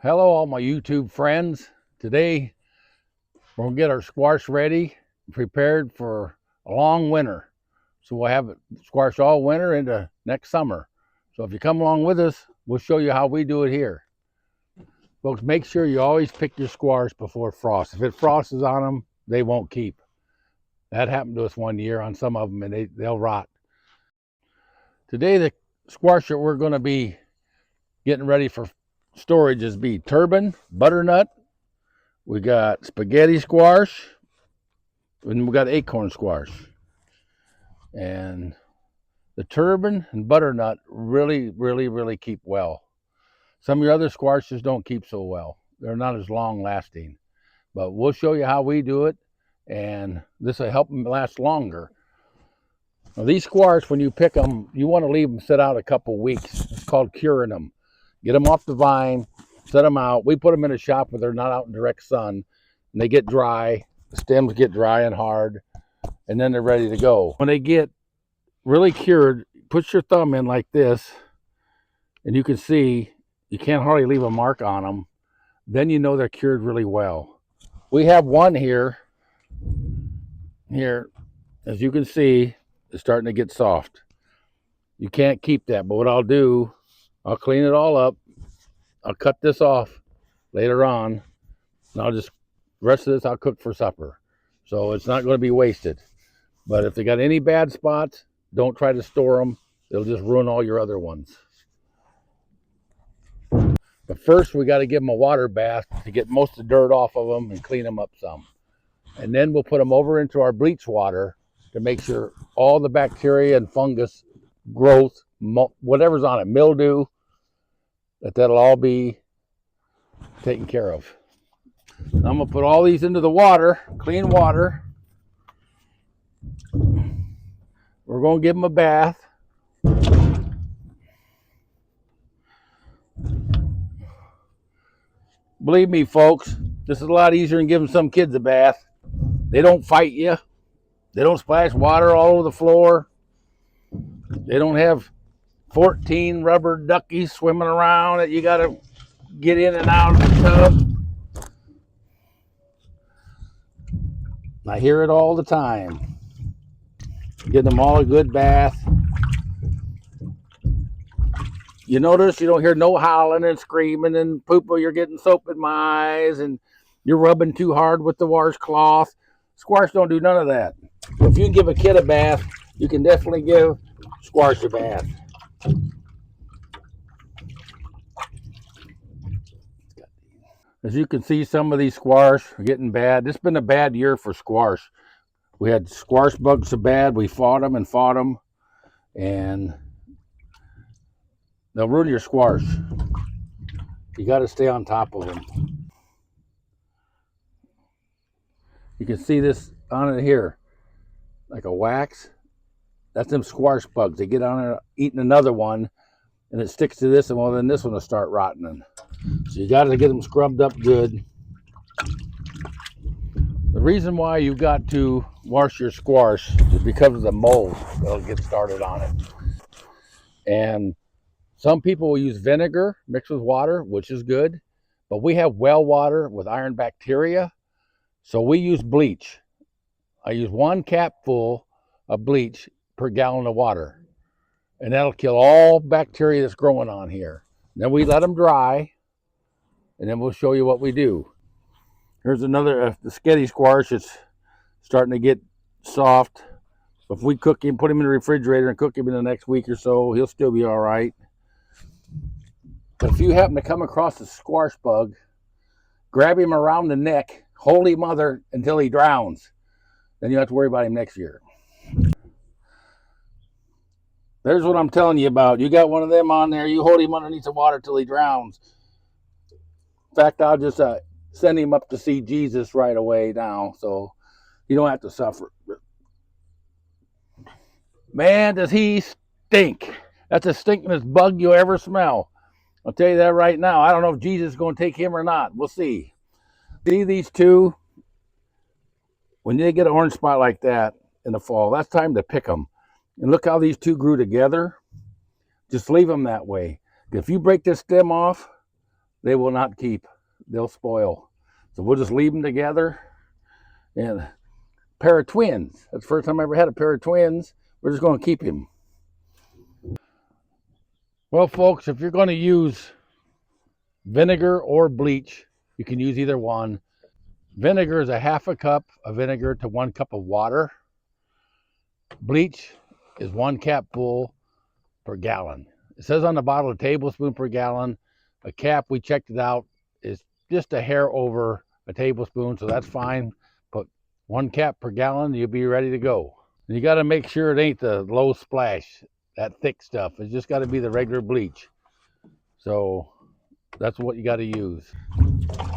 Hello, all my YouTube friends. Today, we're going to get our squash ready, prepared for a long winter. So we'll have it squash all winter into next summer. So if you come along with us, we'll show you how we do it here. Folks, make sure you always pick your squash before frost. If it frosts on them, they won't keep. That happened to us one year on some of them, and they'll rot. Today, the squash that we're going to be getting ready for storage is Turban, Butternut. We got spaghetti squash, and we got acorn squash. And the turban and butternut really keep well. Some of your other squashes don't keep so well. They're not as long lasting. But we'll show you how we do it, and this will help them last longer. Now, these squash, when you pick them, you want to leave them sit out a couple weeks. It's called curing them. Get them off the vine, set them out. We put them in a shop where they're not out in direct sun, and they get dry. The stems get dry and hard, and then they're ready to go. When they get really cured, put your thumb in like this, and you can see you can't hardly leave a mark on them. Then you know they're cured really well. We have one here, as you can see, it's starting to get soft. You can't keep that, but what I'll do, I'll clean it all up. I'll cut this off later on, and I'll just, the rest of this I'll cook for supper. So it's not going to be wasted. But if they got any bad spots, don't try to store them. They'll just ruin all your other ones. But first, we got to give them a water bath to get most of the dirt off of them and clean them up some. And then we'll put them over into our bleach water to make sure all the bacteria and fungus growth, whatever's on it, mildew, that'll all be taken care of. Now I'm going to put all these into the water, clean water. We're going to give them a bath. Believe me, folks, this is a lot easier than giving some kids a bath. They don't fight you. They don't splash water all over the floor. They don't have 14 rubber duckies swimming around that you got to get in and out of the tub. I hear it all the time. Give them all a good bath. You notice you don't hear no howling and screaming and Poopa, you're getting soap in my eyes and you're rubbing too hard with the washcloth. Squash don't do none of that. If you can give a kid a bath, you can definitely give squash a bath. As you can see, some of these squash are getting bad. It's been a bad year for squash. We had squash bugs so bad, we fought them, and they'll ruin your squash. You got to stay on top of them. You can see this on it here, like a wax. That's them squash bugs. They get on it, eating another one, and it sticks to this, and well, then this one will start rotting. So you got to get them scrubbed up good. The reason why you got to wash your squash is because of the mold that'll get started on it. And some people will use vinegar mixed with water, which is good, but we have well water with iron bacteria, so we use bleach. I use 1 capful of bleach per gallon of water, and that'll kill all bacteria that's growing on here. Then we let them dry, and then we'll show you what we do. Here's another, the spaghetti squash. It's starting to get soft. If we cook him, put him in the refrigerator and cook him in the next week or so, he'll still be all right. But if you happen to come across a squash bug, grab him around the neck, hold him until he drowns. Then you don't have to worry about him next year. There's what I'm telling you about. You got one of them on there, you hold him underneath the water till he drowns. In fact, I'll just send him up to see Jesus right away now, so you don't have to suffer. Man, does he stink. That's the stinkiest bug you'll ever smell. I'll tell you that right now. I don't know if Jesus is going to take him or not. We'll see. See these two? When they get an orange spot like that in the fall, that's time to pick them. And look how these two grew together. Just leave them that way. If you break this stem off, they will not keep. They'll spoil. So we'll just leave them together. And a pair of twins. That's the first time I ever had a pair of twins. We're just going to keep him. Well, folks, if you're going to use vinegar or bleach, you can use either one. Vinegar is a half a cup of vinegar to 1 cup of water. Bleach is 1 capful per gallon. It says on the bottle a tablespoon per gallon. A cap, we checked it out, is just a hair over a tablespoon, so that's fine. Put 1 cap per gallon, you'll be ready to go. And you got to make sure it ain't the low splash, that thick stuff. It's just got to be the regular bleach. So that's what you got to use.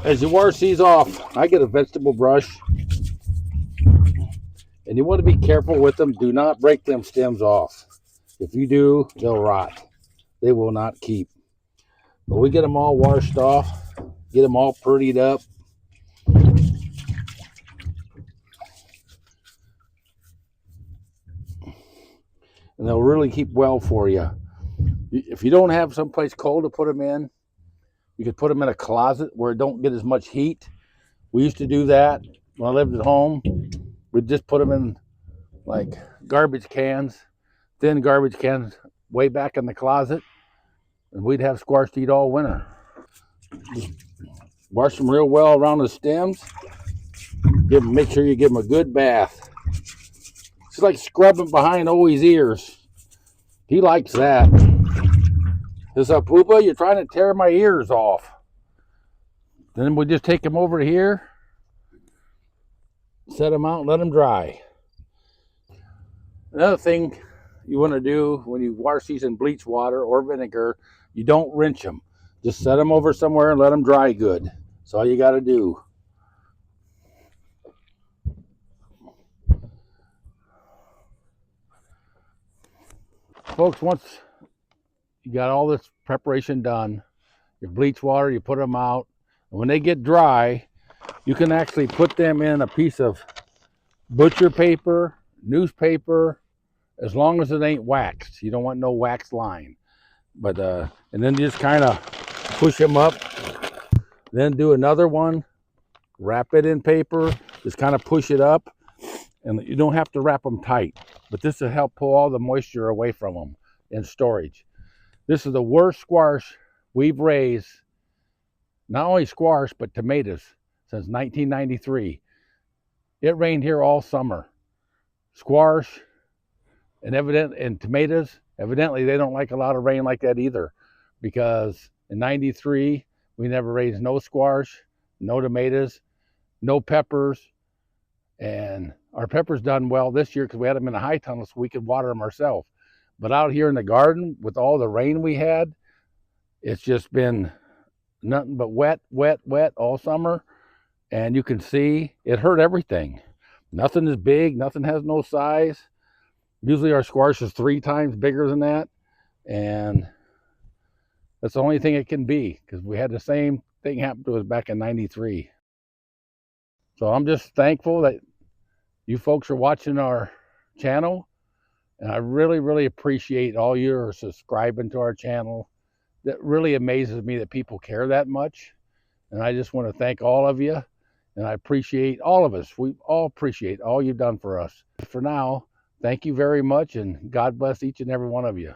As you wash these off, I get a vegetable brush. And you want to be careful with them. Do not break them stems off. If you do, they'll rot. They will not keep. But we get them all washed off. Get them all prettied up. And they'll really keep well for you. If you don't have someplace cold to put them in, you could put them in a closet where it don't get as much heat. We used to do that when I lived at home. We'd just put them in like garbage cans, thin garbage cans, way back in the closet, and we'd have squash to eat all winter. Just wash them real well around the stems. Make sure you give them a good bath. It's like scrubbing behind Owe's ears. He likes that. This up, Poopa, you're trying to tear my ears off. Then we just take them over here, set them out, and let them dry. Another thing you want to do when you wash these in bleach water or vinegar, you don't rinse them. Just set them over somewhere and let them dry good. That's all you got to do. Folks, once you got all this preparation done, your bleach water, you put them out. And when they get dry, you can actually put them in a piece of butcher paper, newspaper, as long as it ain't waxed. You don't want no waxed line. But and then just kind of push them up. Then do another one, wrap it in paper, just kind of push it up. And you don't have to wrap them tight. But this will help pull all the moisture away from them in storage. This is the worst squash we've raised, not only squash, but tomatoes since 1993. It rained here all summer. Squash and tomatoes, evidently they don't like a lot of rain like that either, because in 93, we never raised no squash, no tomatoes, no peppers, and our peppers done well this year because we had them in a high tunnel so we could water them ourselves. But out here in the garden, with all the rain we had, it's just been nothing but wet, wet, wet all summer. And you can see it hurt everything. Nothing is big, nothing has no size. Usually our squash is 3 times bigger than that. And that's the only thing it can be, because we had the same thing happen to us back in 93. So I'm just thankful that you folks are watching our channel. And I really, really appreciate all you are subscribing to our channel. That really amazes me that people care that much. And I just want to thank all of you. And I appreciate all of us. We all appreciate all you've done for us. For now, thank you very much, and God bless each and every one of you.